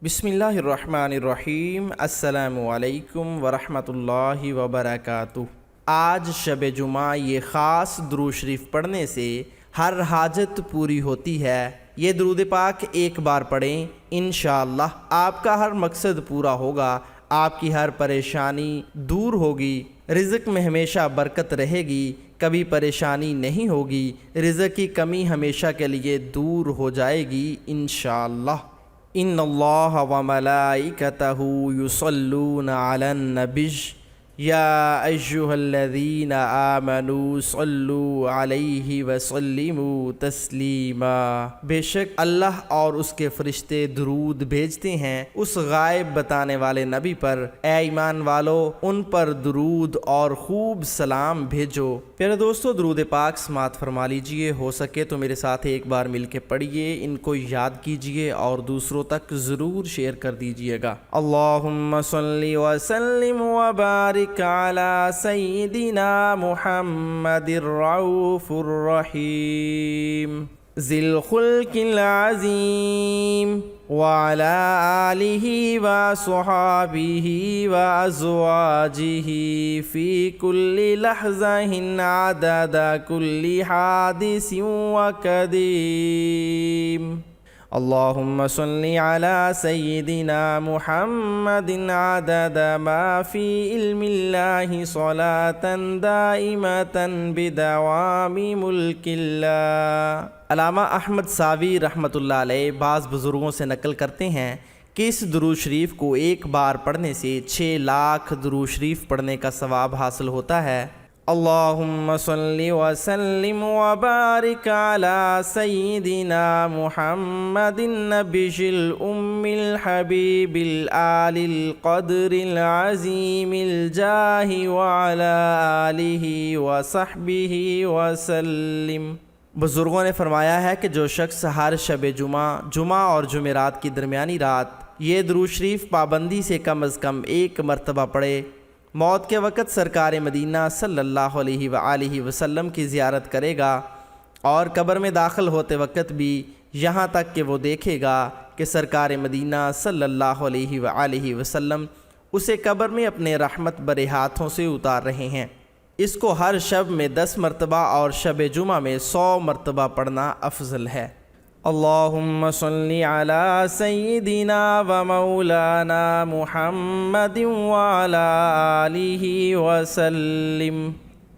بسم اللہ الرحمن الرحیم۔ السلام علیکم ورحمۃ اللہ وبرکاتہ۔ آج شب جمعہ، یہ خاص درود شریف پڑھنے سے ہر حاجت پوری ہوتی ہے۔ یہ درود پاک ایک بار پڑھیں، انشاءاللہ آپ کا ہر مقصد پورا ہوگا، آپ کی ہر پریشانی دور ہوگی، رزق میں ہمیشہ برکت رہے گی، کبھی پریشانی نہیں ہوگی، رزق کی کمی ہمیشہ کے لیے دور ہو جائے گی انشاءاللہ۔ ان اللہ و ملائکتہ یصلون علی النبی یا ایھا الذین آمنوا صلوا علیہ وسلموا تسلیما۔ بے شک اللہ اور اس کے فرشتے درود بھیجتے ہیں اس غائب بتانے والے نبی پر، اے ایمان والو ان پر درود اور خوب سلام بھیجو۔ پیارے دوستو، درود پاک سماعت فرما لیجئے، ہو سکے تو میرے ساتھ ایک بار مل کے پڑھیے، ان کو یاد کیجئے اور دوسروں تک ضرور شیئر کر دیجئے گا۔ اللہم صلی وسلم وبارک علی سیدنا محمد الرؤوف الرحیم ذی الخلق العظیم وعلی آلہ وصحابہ وازواجہ فی کل لحظہ عدد کل حادث وقدیم۔ اللہم صلی علی سیدنا محمد عدد ما فی علم اللہ صلاۃ دائمۃ بدوام ملک اللہ۔ علامہ احمد ساوی رحمۃ اللہ علیہ بعض بزرگوں سے نقل کرتے ہیں کہ اس درود شریف کو ایک بار پڑھنے سے 6 لاکھ درود شریف پڑھنے کا ثواب حاصل ہوتا ہے۔ اللہم صلی وسلم وبارک علی سیدنا محمد النبی الأمی الحبیب الآل القدر العظیم الجاہ وعلی آلہ وصحبہ وسلم۔ بزرگوں نے فرمایا ہے کہ جو شخص ہر شب جمعہ اور جمعرات کی درمیانی رات یہ درود شریف پابندی سے کم از کم ایک مرتبہ پڑھے، موت کے وقت سرکار مدینہ صلی اللہ علیہ وآلہ وسلم کی زیارت کرے گا، اور قبر میں داخل ہوتے وقت بھی یہاں تک کہ وہ دیکھے گا کہ سرکار مدینہ صلی اللہ علیہ وآلہ وسلم اسے قبر میں اپنے رحمت برے ہاتھوں سے اتار رہے ہیں۔ اس کو ہر شب میں 10 مرتبہ اور شب جمعہ میں 100 مرتبہ پڑھنا افضل ہے۔ اللہم صلی علی سیدنا و مولانا محمد وعلی آلہ وسلم۔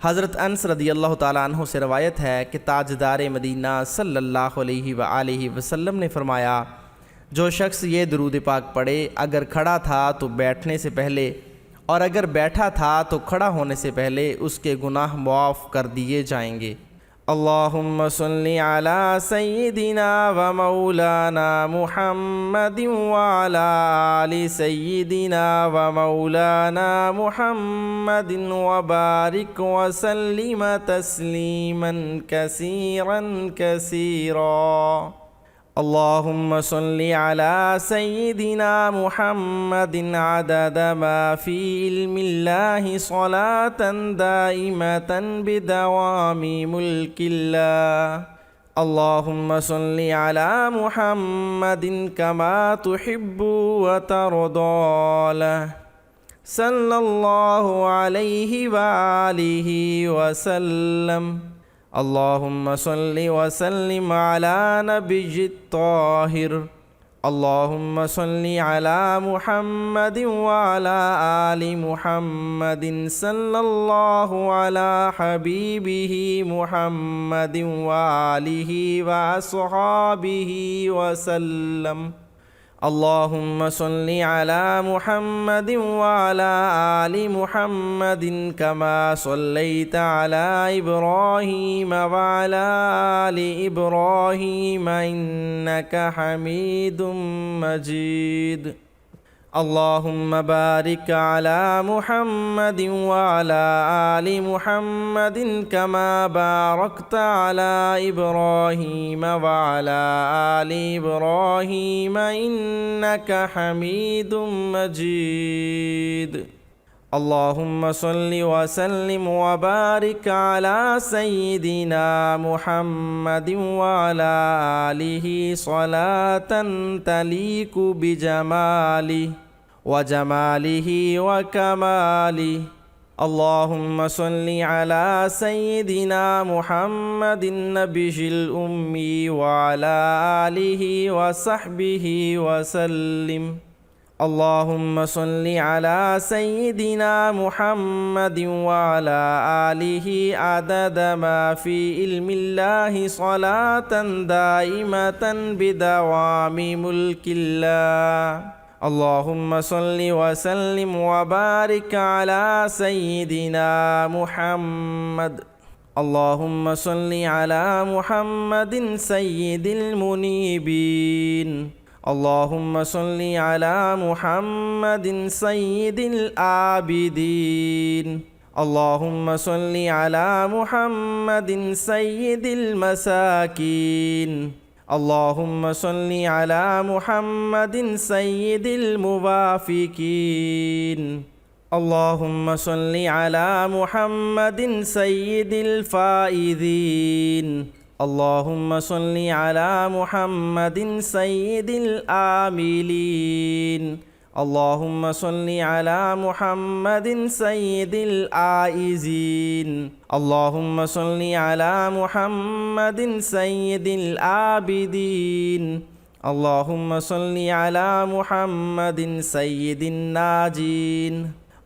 حضرت انس رضی اللہ تعالیٰ عنہ سے روایت ہے کہ تاجدار مدینہ صلی اللہ علیہ وآلہ وسلم نے فرمایا، جو شخص یہ درود پاک پڑھے، اگر کھڑا تھا تو بیٹھنے سے پہلے اور اگر بیٹھا تھا تو کھڑا ہونے سے پہلے اس کے گناہ معاف کر دیے جائیں گے۔ اللہم صلی علی سیدنا و مولانا محمد وعلی آل سیدنا و مولانا محمد وبارک وسلم تسلیما کثیرا کثیرا۔ اللہم صلی علی سیدنا محمد عدد ما فی علم اللہ صلاۃ دائمۃ بدوام ملک اللہ۔ اللہم صلی علی محمد کما تحب وترضی صلی اللہ علیہ وآلہ وسلم۔ اللہم صلی وسلم علی نبی الطاہر۔ اللہم صلی علی محمد وعلی آل محمد صلی اللہ علی حبیبہ محمد وآلہ وصحابہ وسلم۔ اللہم صلی علی محمد وعلی آل محمد کما صلیت علی ابراہیم وعلی آل ابراہیم انک حمید مجید۔ اللہم بارک علی محمد وعلی آل محمد کما بارکت علی ابراہیم وعلی آل ابراہیم انک حمید مجید۔ اللهم صل وسلم وبارك على سيدنا محمد وعلى آله صلاة تليق بجماله وجماله وكماله. اللهم صل على سيدنا محمد النبي الأمي وعلى آله وصحبه وسلم. اللهم صل على سيدنا محمد وعلى آله عدد ما في علم الله صلاة دائمة بدوام ملك الله. اللهم صل وسلم وبارك على سيدنا محمد. اللهم صل على محمد سيد المنيبين. اللهم صل على محمد سيد العابدين. اللهم صل على محمد سيد المساكين. اللهم صل على محمد سيد الموافقين. اللهم صل على محمد سيد الفائزين. اللهم صل على محمد سيد العاملين. اللهم صل على محمد سيد العائزين. اللهم صل على محمد سيد العابدين. اللهم صل على محمد سيد الناجين.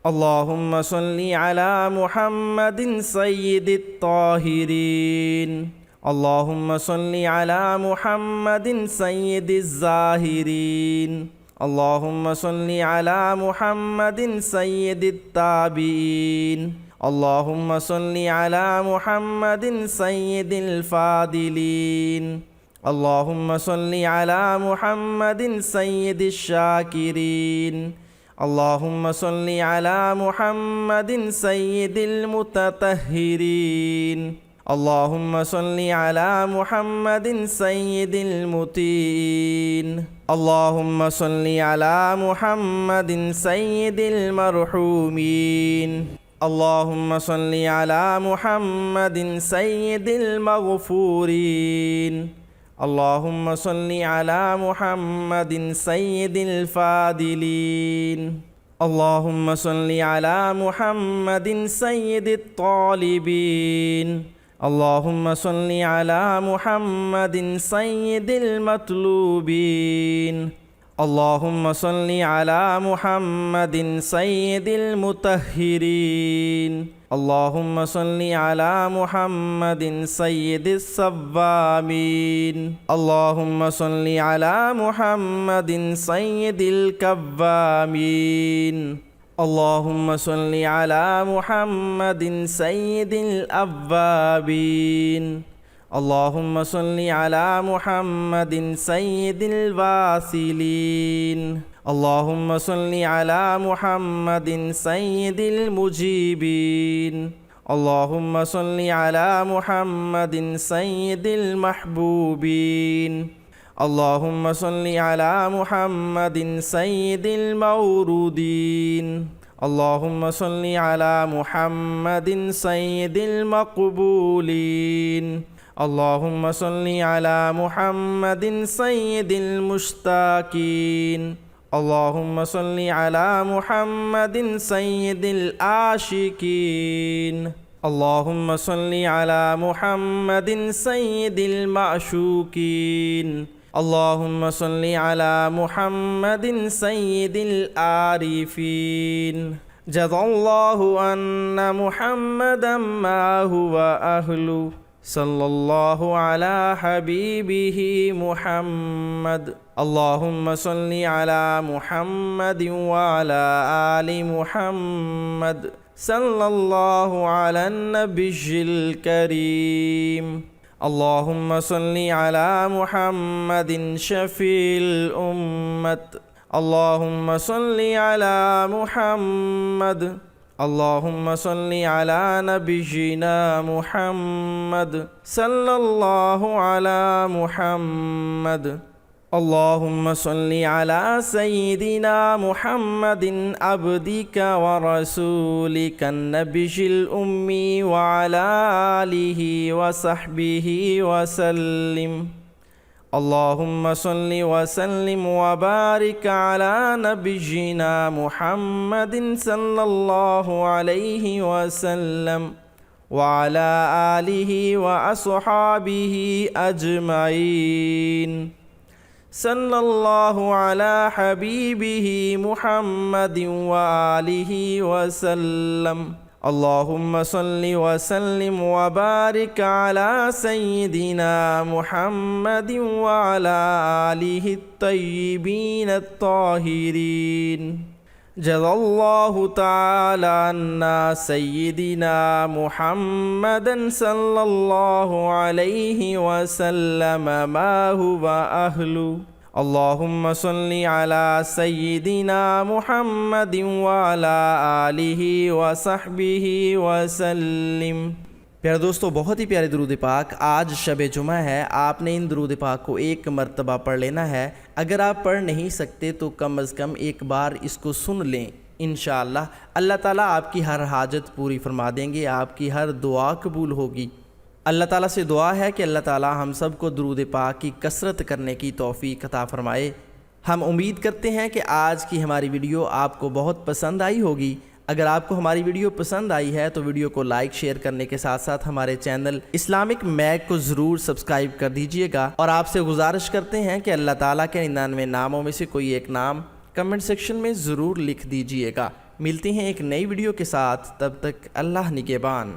اللهم صل على محمد سيد الطاهرين. اللهم صل على محمد سيد الزاهرين. اللهم صل على محمد سيد التابعين. اللهم صل على محمد سيد الفاضلين. اللهم صل على محمد سيد الشاكرين. اللهم صل على محمد سيد المتطهرين. اللهم صل على محمد سيد المطيعين. اللهم صل على محمد سيد المرحومين. اللهم صل على محمد سيد المغفورين. اللهم صل على محمد سيد الفاضلين. اللهم صل على محمد سيد الطالبين. اللهم صل على محمد سيد المطلوبين. اللهم صل على محمد سيد المطهرين. اللهم صل على محمد سيد الصوامين. اللهم صل على محمد سيد الكوامين. اللهم صل على محمد سيد الأوابين. اللهم صل على محمد سيد الواصلين. اللهم صل على محمد سيد المجيبين. اللهم صل على محمد سيد المحبوبين. اللهم صل على محمد سيد المورودين. اللهم صل على محمد سيد المقبولين. اللهم صل على محمد سيد المشتاقين. اللهم صل على محمد سيد العاشقين. اللهم صل على محمد سيد المعشوقين. اللهم صل على محمد سيد العارفين. جزا الله أن محمدا ما هو أهله. صلى الله على حبيبه محمد. اللهم صل على محمد وعلى آل محمد. صلى الله على النبي الكريم. اللهم صل على محمد شفيع الأمة. اللهم صل على محمد. اللهم صل على نبينا محمد. صلى الله على محمد. اللهم صل على سيدنا محمد عبدك ورسولك النبي الأمي وعلى آله وصحبه وسلم. اللهم صل وسلم وبارك على نبينا محمد صلى الله عليه وسلم وعلى آله وأصحابه أجمعين. صلى الله على حبيبه محمد وآله وسلم. اللهم صل وسلم وبارك على سيدنا محمد وعلى آله الطيبين الطاهرين. جزا الله تعالى عنا سيدنا محمدا صلى الله عليه وسلم ما هو أهله. اللهم صل على سيدنا محمد وعلى آله وصحبه وسلم. پیارے دوستو، بہت ہی پیارے درود پاک. آج شب جمعہ ہے. آپ نے ان درود پاک کو ایک مرتبہ پڑھ لینا ہے. اگر آپ پڑھ نہیں سکتے تو کم از کم ایک بار اس کو سن لیں. انشاءاللہ اللہ تعالیٰ آپ کی ہر حاجت پوری فرما دیں گے، آپ کی ہر دعا قبول ہوگی. اللہ تعالیٰ سے دعا ہے کہ اللہ تعالیٰ ہم سب کو درود پاک کی کثرت کرنے کی توفیق عطا فرمائے. ہم امید کرتے ہیں کہ آج کی ہماری ویڈیو آپ کو بہت پسند آئی ہوگی. اگر آپ کو ہماری ویڈیو پسند آئی ہے تو ویڈیو کو لائک شیئر کرنے کے ساتھ ساتھ ہمارے چینل اسلامک میگ کو ضرور سبسکرائب کر دیجئے گا. اور آپ سے گزارش کرتے ہیں کہ اللہ تعالیٰ کے 99 ناموں میں سے کوئی ایک نام کمنٹ سیکشن میں ضرور لکھ دیجئے گا. ملتے ہیں ایک نئی ویڈیو کے ساتھ، تب تک اللہ نگہبان.